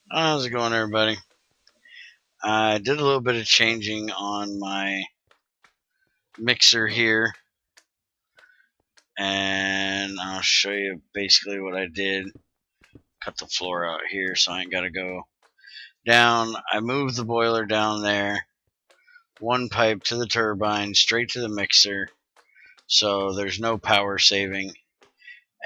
How's it going, everybody? I did a little bit of changing on my mixer here, and I'll show you basically what I did. Cut the floor out here so I ain't got to go down. I moved the boiler down there, one pipe to the turbine, straight to the mixer, so there's no power saving.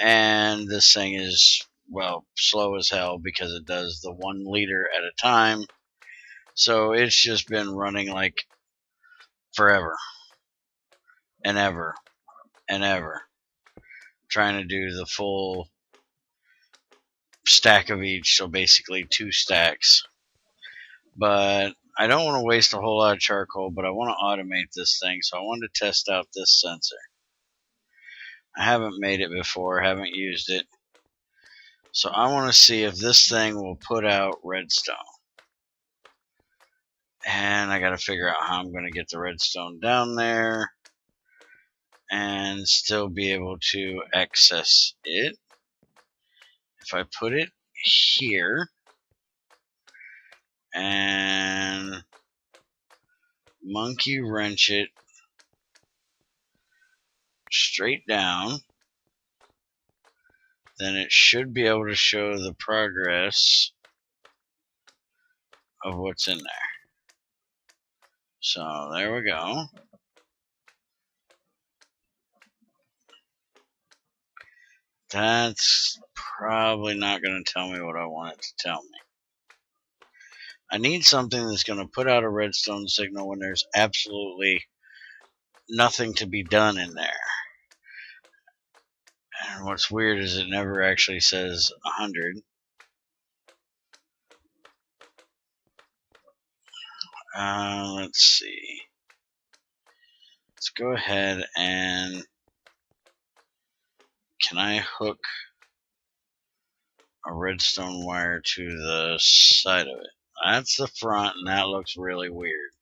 And this thing is, well, slow as hell because it does the 1 liter at a time. So it's just been running like forever and ever and ever, trying to do the full stack of each, so basically 2 stacks. But I don't want to waste a whole lot of charcoal, but I want to automate this thing, so I wanted to test out this sensor. I haven't made it before, haven't used it, so I want to see if this thing will put out redstone. And I got to figure out how I'm going to get the redstone down there and still be able to access it. If I put it here and monkey wrench it straight down, then it should be able to show the progress of what's in there. So there we go. That's probably not going to tell me what I want it to tell me. I need something that's going to put out a redstone signal when there's absolutely nothing to be done in there. And what's weird is it never actually says 100. Let's see. Let's go ahead and can I hook a redstone wire to the side of it? That's the front, and that looks really weird.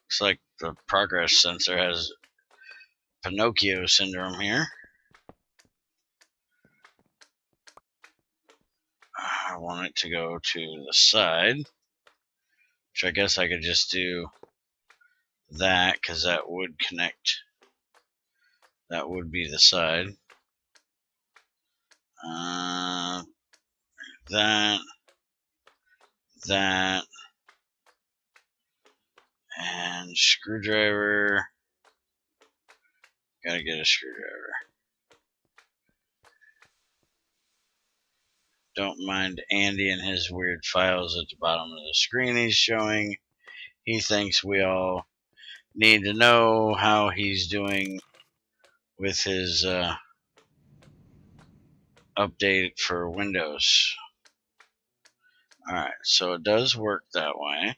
Looks like the progress sensor has Pinocchio syndrome here. I want it to go to the side, which I guess I could just do that because that would connect. That would be the side. That, and screwdriver. Gotta get a screwdriver. Don't mind Andy and his weird files at the bottom of the screen he's showing. He thinks we all need to know how he's doing with his update for Windows. Alright, so it does work that way.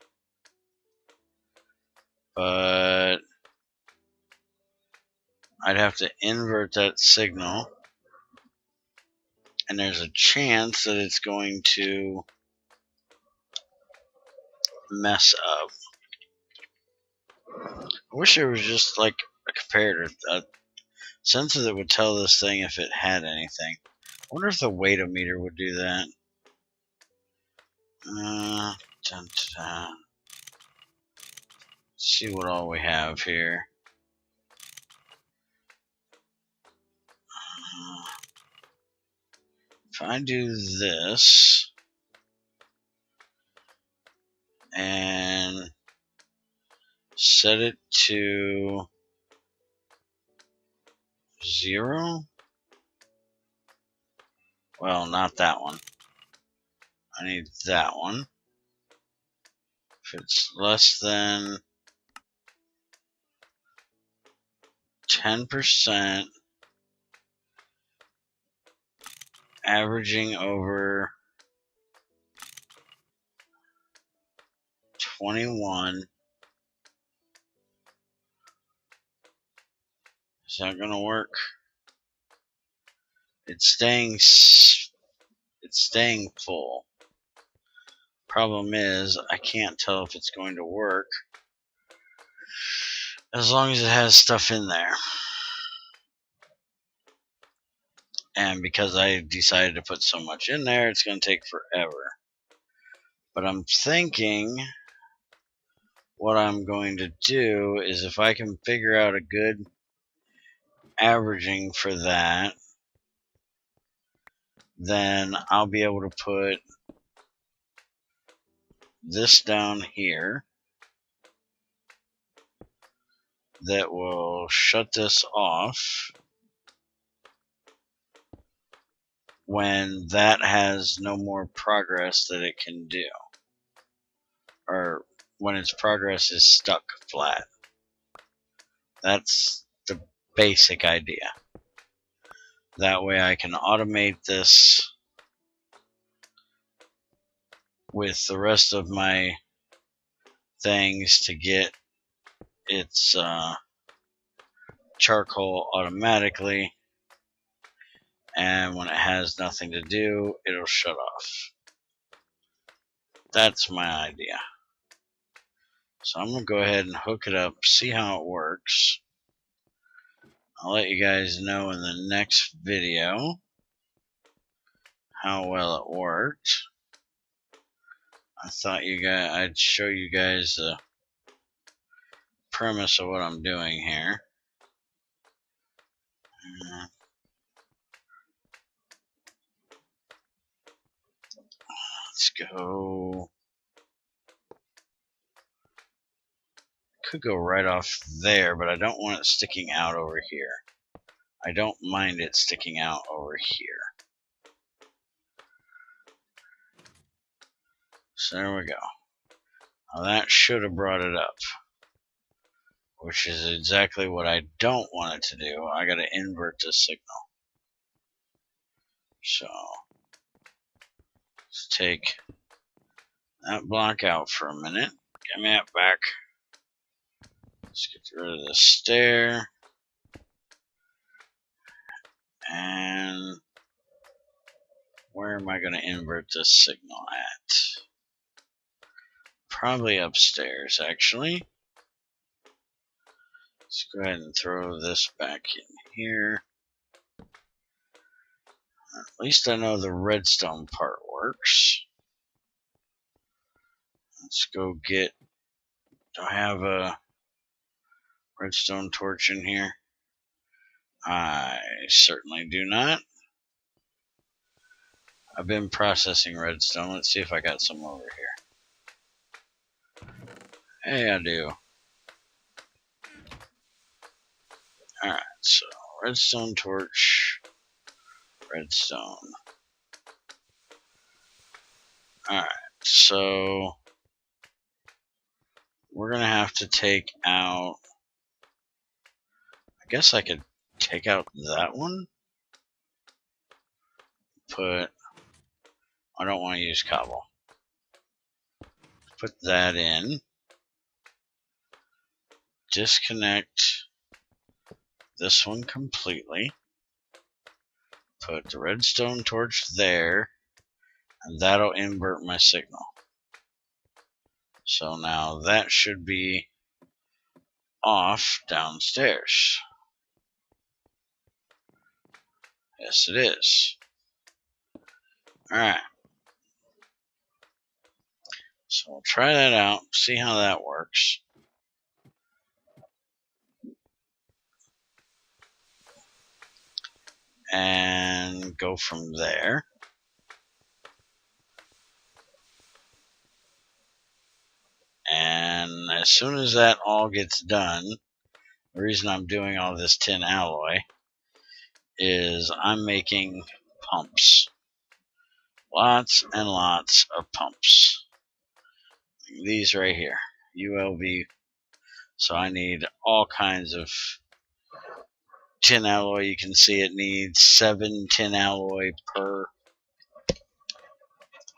But I'd have to invert that signal. And there's a chance that it's going to mess up. I wish there was just like a comparator, a sensor that would tell this thing if it had anything. I wonder if the weight-o-meter would do that. Let's see what all we have here. If I do this and set it to 0, well, not that one. I need that one. If it's less than 10%, averaging over 21. Is that gonna work? It's staying full. Problem is, I can't tell if it's going to work as long as it has stuff in there. And because I decided to put so much in there, it's going to take forever. But I'm thinking what I'm going to do is if I can figure out a good averaging for that, then I'll be able to put this down here that will shut this off when that has no more progress that it can do, or when its progress is stuck flat. That's the basic idea. That way I can automate this with the rest of my things to get its charcoal automatically, and when it has nothing to do, it'll shut off. That's my idea. So I'm going to go ahead and hook it up, see how it works. I'll let you guys know in the next video how well it worked. I thought I'd show you guys the premise of what I'm doing here. Let's go. Could go right off there, but I don't want it sticking out over here. I don't mind it sticking out over here. So there we go. Now that should have brought it up, which is exactly what I don't want it to do. I got to invert the signal. So let's take that block out for a minute. Give me that back. Let's get rid of the stair. And where am I going to invert this signal at? Probably upstairs, actually. Let's go ahead and throw this back in here. At least I know the redstone part works. Let's go get... Do I have a redstone torch in here? I certainly do not. I've been processing redstone. Let's see if I got some over here. Hey, I do. Alright, so redstone torch, redstone. Alright, so we're going to have to take out... I guess I could take out that one. Put... I don't want to use cobble. Put that in. Disconnect this one completely. Put the redstone torch there, and that'll invert my signal. So now that should be off downstairs. Yes, it is. Alright. So we'll try that out, see how that works. And go from there. And as soon as that all gets done, the reason I'm doing all this tin alloy is I'm making pumps. Lots and lots of pumps. These right here, ULV. So I need all kinds of tin alloy. You can see it needs 7 tin alloy per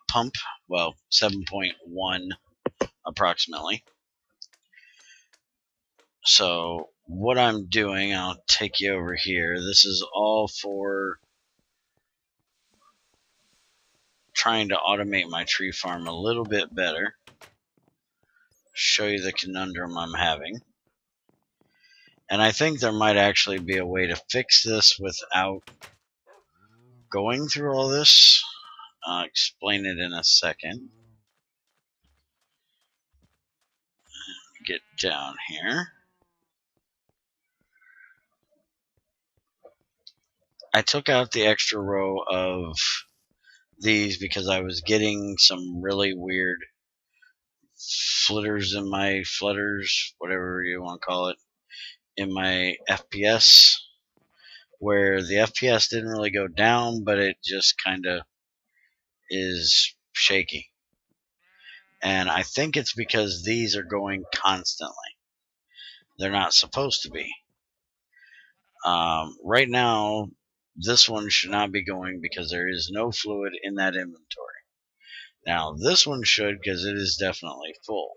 pump. Well, 7.1 approximately. So what I'm doing, I'll take you over here. This is all for trying to automate my tree farm a little bit better. Show you the conundrum I'm having. And I think there might actually be a way to fix this without going through all this. I'll explain it in a second. Get down here. I took out the extra row of these because I was getting some really weird flutters, whatever you want to call it, in my FPS, where the FPS didn't really go down, but it just kind of is shaky. And I think it's because these are going constantly. They're not supposed to be. Right now, this one should not be going because there is no fluid in that inventory. Now, this one should because it is definitely full.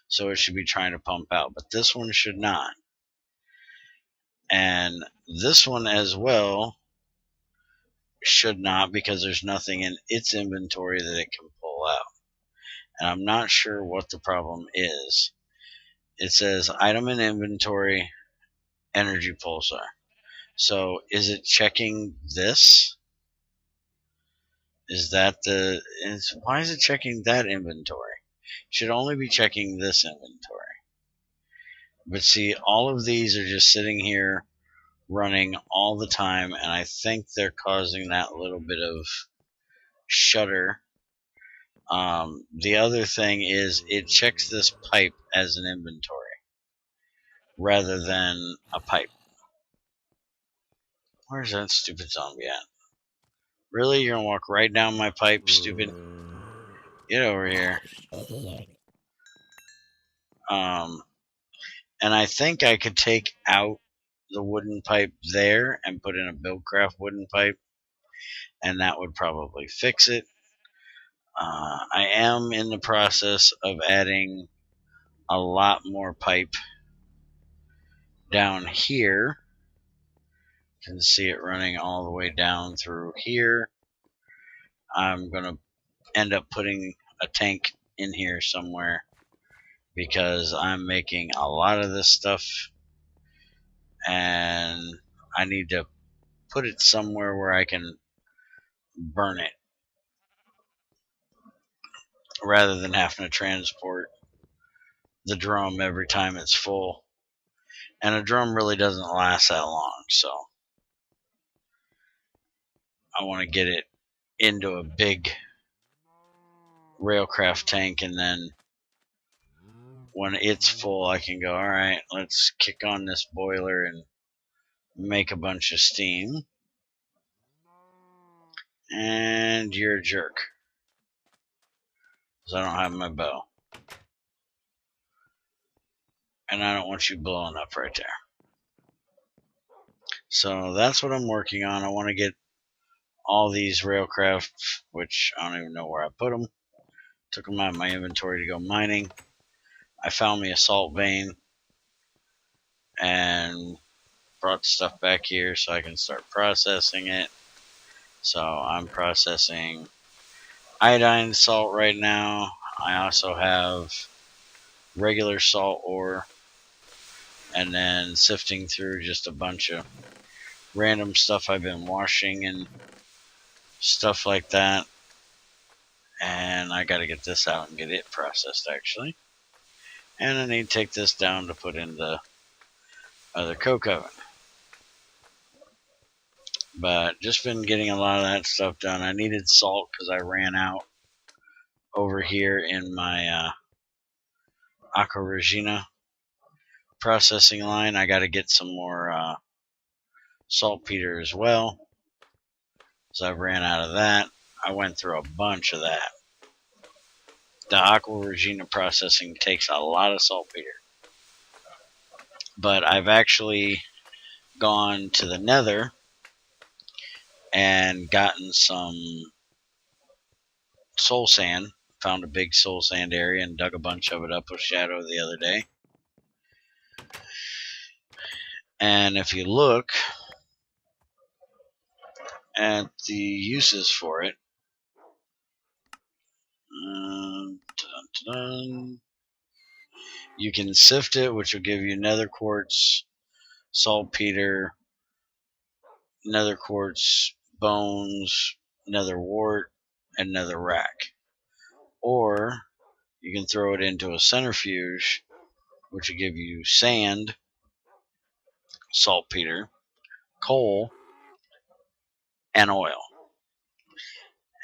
So it should be trying to pump out, but this one should not. And this one as well should not because there's nothing in its inventory that it can pull out. And I'm not sure what the problem is. It says item in inventory, energy pulsar. So is it checking this? Is that why is it checking that inventory? It should only be checking this inventory. But see, all of these are just sitting here running all the time, and I think they're causing that little bit of shudder. The other thing is it checks this pipe as an inventory rather than a pipe. Where's that stupid zombie at? Really? You're gonna walk right down my pipe, stupid? Get over here. And I think I could take out the wooden pipe there and put in a Buildcraft wooden pipe, and that would probably fix it. I am in the process of adding a lot more pipe down here. You can see it running all the way down through here. I'm going to end up putting a tank in here somewhere because I'm making a lot of this stuff and I need to put it somewhere where I can burn it rather than having to transport the drum every time it's full. And a drum really doesn't last that long, so I want to get it into a big railcraft tank, and then when it's full I can go, alright, let's kick on this boiler and make a bunch of steam. And you're a jerk because I don't have my bow, and I don't want you blowing up right there. So that's what I'm working on. I want to get all these railcraft, which I don't even know where I put them. Took them out of my inventory to go mining. I found me a salt vein and brought stuff back here so I can start processing it. So I'm processing iodine salt right now. I also have regular salt ore, and then sifting through just a bunch of random stuff I've been washing and stuff like that. And I got to get this out and get it processed actually. And I need to take this down to put in the other coke oven. But just been getting a lot of that stuff done. I needed salt because I ran out over here in my Aqua Regina processing line. I got to get some more saltpeter as well, so I ran out of that. I went through a bunch of that. The Aqua Regina processing takes a lot of saltpeter, but I've actually gone to the Nether and gotten some soul sand. Found a big soul sand area and dug a bunch of it up with Shadow the other day. And if you look at the uses for it, you can sift it, which will give you nether quartz, saltpeter, nether quartz, bones, nether wart, and nether rack. Or you can throw it into a centrifuge, which will give you sand, saltpeter, coal, and oil.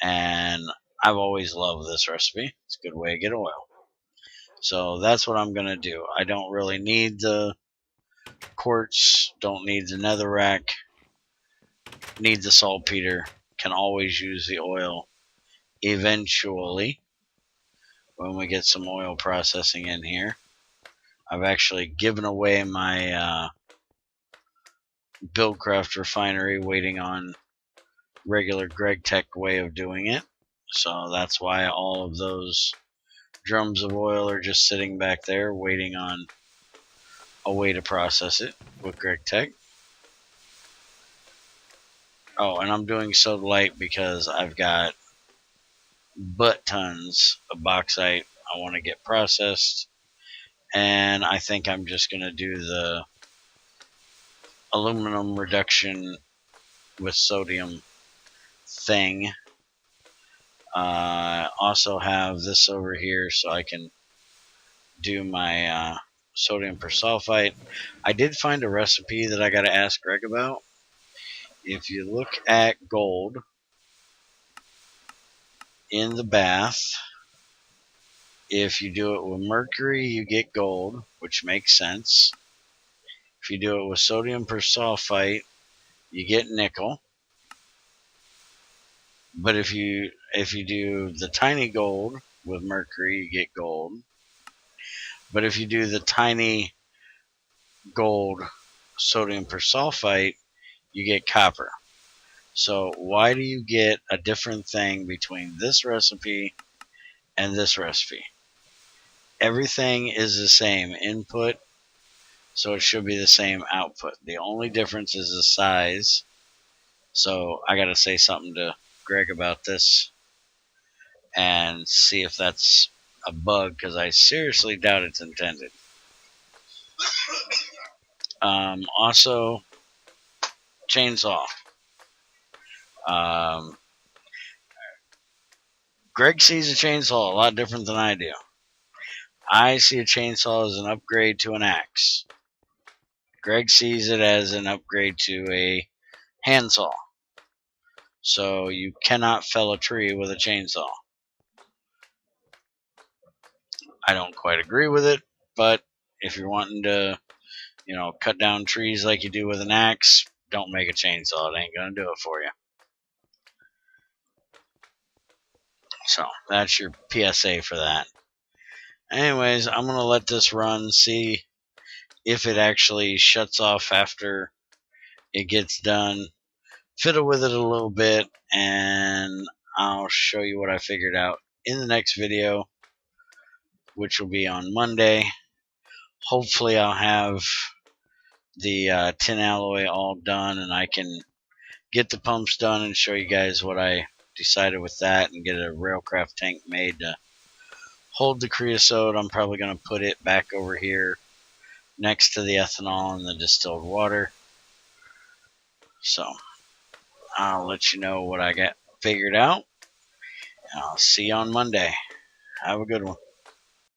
And I've always loved this recipe. It's a good way to get oil. So that's what I'm going to do. I don't really need the quartz, don't need the netherrack, need the saltpeter, can always use the oil eventually when we get some oil processing in here. I've actually given away my Buildcraft refinery, waiting on regular Gregtech way of doing it. So that's why all of those drums of oil are just sitting back there waiting on a way to process it with Gregtech. Oh, and I'm doing so light because I've got butt tons of bauxite I want to get processed, and I think I'm just going to do the aluminum reduction with sodium thing. Also have this over here so I can do my sodium persulfite. I did find a recipe that I got to ask Greg about. If you look at gold in the bath, if you do it with mercury, you get gold, which makes sense. If you do it with sodium persulfite, you get nickel. But if you do the tiny gold with mercury, you get gold. But if you do the tiny gold sodium persulfite, you get copper. So why do you get a different thing between this recipe and this recipe? Everything is the same input, so it should be the same output. The only difference is the size. So I got to say something to Greg about this and see if that's a bug, because I seriously doubt it's intended. Also, chainsaw. Greg sees a chainsaw a lot different than I do. I see a chainsaw as an upgrade to an axe. Greg sees it as an upgrade to a handsaw. So you cannot fell a tree with a chainsaw. I don't quite agree with it, but if you're wanting to, cut down trees like you do with an axe, don't make a chainsaw. It ain't gonna do it for you. So that's your PSA for that. Anyways, I'm gonna let this run, see if it actually shuts off after it gets done. Fiddle with it a little bit, and I'll show you what I figured out in the next video, which will be on Monday. Hopefully I'll have the tin alloy all done, and I can get the pumps done and show you guys what I decided with that, and get a railcraft tank made to hold the creosote. I'm probably going to put it back over here next to the ethanol and the distilled water. So I'll let you know what I got figured out. I'll see you on Monday. Have a good one.